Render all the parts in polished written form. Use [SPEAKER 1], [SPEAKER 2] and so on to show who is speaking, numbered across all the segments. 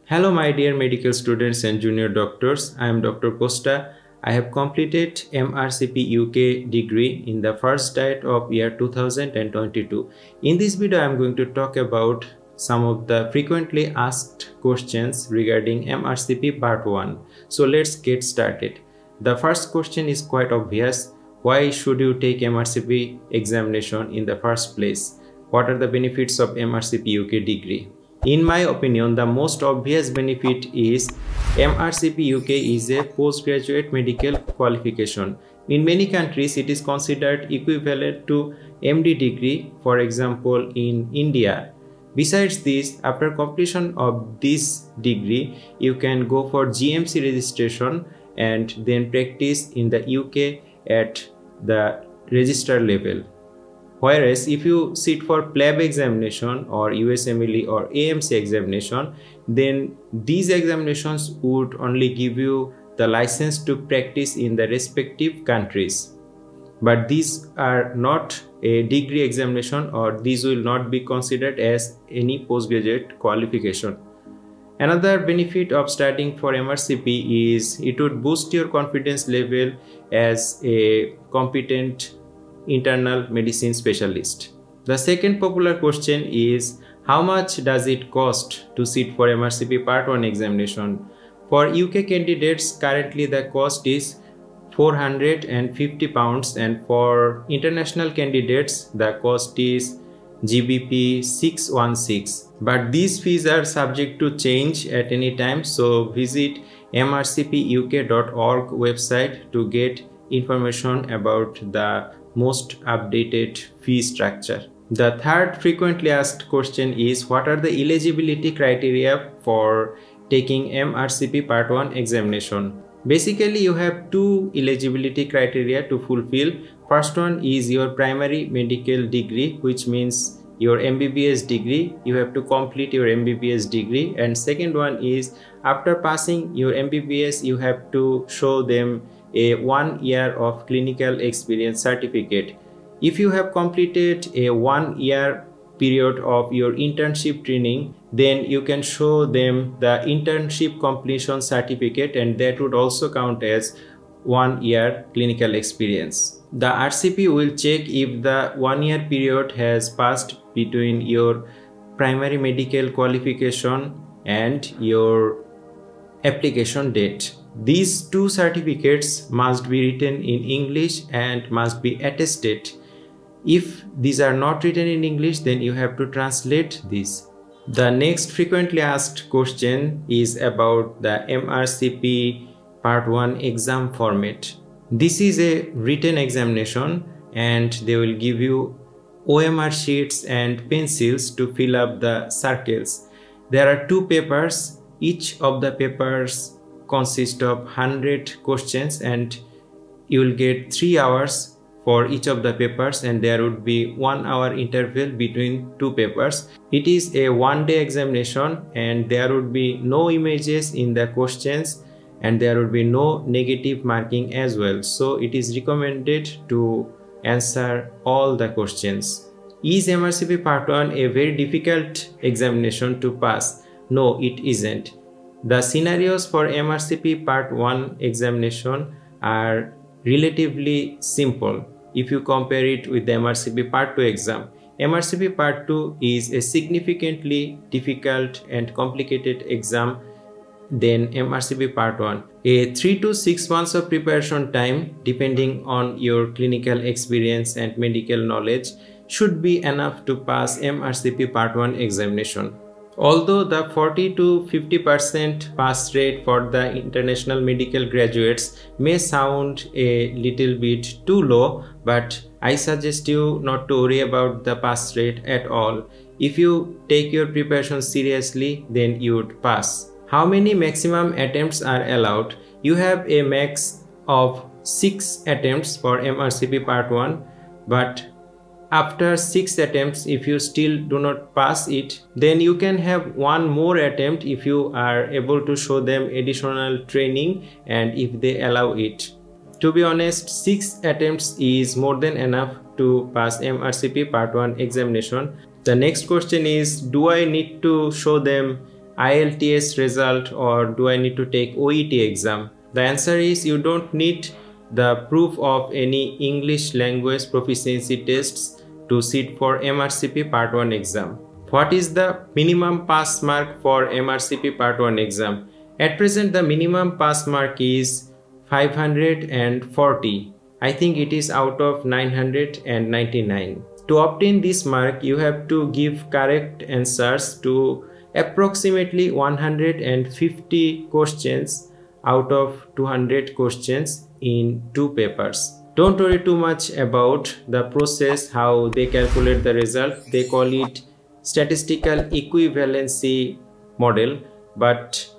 [SPEAKER 1] Hello my dear medical students and junior doctors, I am Dr. Costa. I have completed MRCP UK degree in the first diet of year 2022. In this video I am going to talk about some of the frequently asked questions regarding MRCP part 1. So let's get started. The first question is quite obvious. Why should you take MRCP examination in the first place? What are the benefits of MRCP UK degree? In my opinion, the most obvious benefit is MRCP UK is a postgraduate medical qualification. In many countries, it is considered equivalent to MD degree, for example, in India. Besides this, after completion of this degree, you can go for GMC registration and then practice in the UK at the registrar level. Whereas if you sit for PLAB examination or USMLE or AMC examination, then these examinations would only give you the license to practice in the respective countries. But these are not a degree examination, or these will not be considered as any postgraduate qualification. Another benefit of studying for MRCP is it would boost your confidence level as a competent internal medicine specialist. The second popular question is, how much does it cost to sit for MRCP Part 1 examination? For UK candidates, currently the cost is £450, and for international candidates the cost is GBP 616. But these fees are subject to change at any time, so visit mrcpuk.org website to get information about the most updated fee structure. The third frequently asked question is, what are the eligibility criteria for taking MRCP Part 1 examination? Basically, you have two eligibility criteria to fulfill. First one is your primary medical degree, which means your MBBS degree. You have to complete your MBBS degree. And second one is, after passing your MBBS, you have to show them a 1 year of clinical experience certificate. If you have completed a 1 year period of your internship training, then you can show them the internship completion certificate, and that would also count as 1 year clinical experience. The RCP will check if the 1 year period has passed between your primary medical qualification and your application date. These two certificates must be written in English and must be attested. If these are not written in English, then you have to translate this. The next frequently asked question is about the MRCP Part 1 exam format. This is a written examination, and they will give you OMR sheets and pencils to fill up the circles. There are two papers. Each of the papers consist of 100 questions, and you will get 3 hours for each of the papers, and there would be 1 hour interval between two papers. It is a one-day examination, and there would be no images in the questions, and there would be no negative marking as well. So it is recommended to answer all the questions. Is MRCP Part 1 a very difficult examination to pass? No, it isn't. The scenarios for MRCP Part 1 examination are relatively simple if you compare it with the MRCP Part 2 exam. MRCP Part 2 is a significantly difficult and complicated exam than MRCP Part 1. A 3 to 6 months of preparation time, depending on your clinical experience and medical knowledge, should be enough to pass MRCP Part 1 examination. Although the 40 to 50% pass rate for the international medical graduates may sound a little bit too low, but I suggest you not to worry about the pass rate at all. If you take your preparation seriously, then you would pass. How many maximum attempts are allowed? You have a max of 6 attempts for MRCP Part 1, but after 6 attempts, if you still do not pass it, then you can have one more attempt if you are able to show them additional training and if they allow it. To be honest, 6 attempts is more than enough to pass MRCP Part 1 examination. The next question is, do I need to show them IELTS result or do I need to take OET exam? The answer is you don't need the proof of any English language proficiency tests to sit for MRCP Part 1 exam. What is the minimum pass mark for MRCP Part 1 exam? At present, the minimum pass mark is 540. I think it is out of 999. To obtain this mark, you have to give correct answers to approximately 150 questions out of 200 questions in 2 papers. Don't worry too much about the process, how they calculate the result. They call it statistical equivalency model, but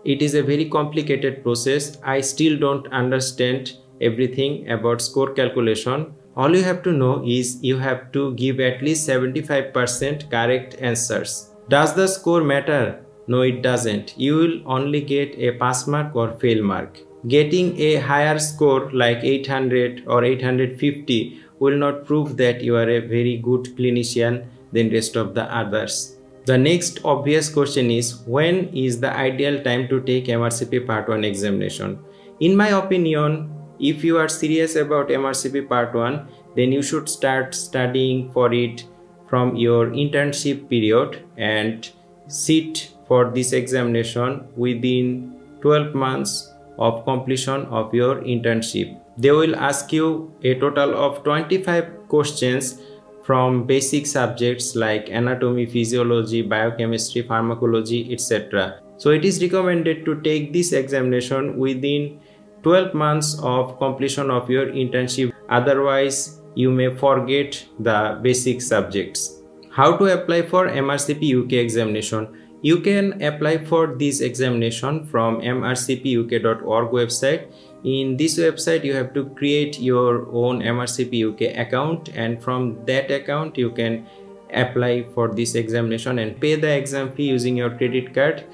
[SPEAKER 1] it is a very complicated process. I still don't understand everything about score calculation. All you have to know is you have to give at least 75% correct answers. Does the score matter? No, it doesn't. You will only get a pass mark or fail mark. Getting a higher score like 800 or 850 will not prove that you are a very good clinician than rest of the others. The next obvious question is, when is the ideal time to take MRCP Part 1 examination? In my opinion, if you are serious about MRCP Part 1, then you should start studying for it from your internship period and sit for this examination within 12 months of completion of your internship. They will ask you a total of 25 questions from basic subjects like anatomy, physiology, biochemistry, pharmacology, etc. So it is recommended to take this examination within 12 months of completion of your internship. Otherwise, you may forget the basic subjects. How to apply for MRCP UK examination? You can apply for this examination from mrcpuk.org website. In this website, you have to create your own MRCP UK account, and from that account you can apply for this examination and pay the exam fee using your credit card.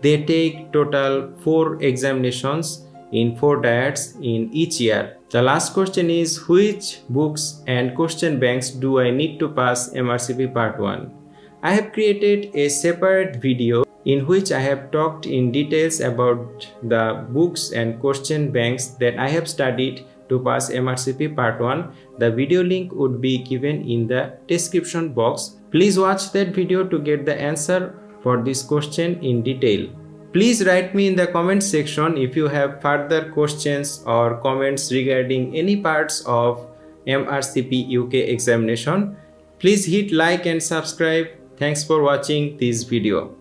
[SPEAKER 1] They take total 4 examinations in 4 diets in each year. The last question is, which books and question banks do I need to pass MRCP Part 1? I have created a separate video in which I have talked in details about the books and question banks that I have studied to pass MRCP Part 1. The video link would be given in the description box. Please watch that video to get the answer for this question in detail. Please write me in the comment section if you have further questions or comments regarding any parts of MRCP UK examination. Please hit like and subscribe. Thanks for watching this video.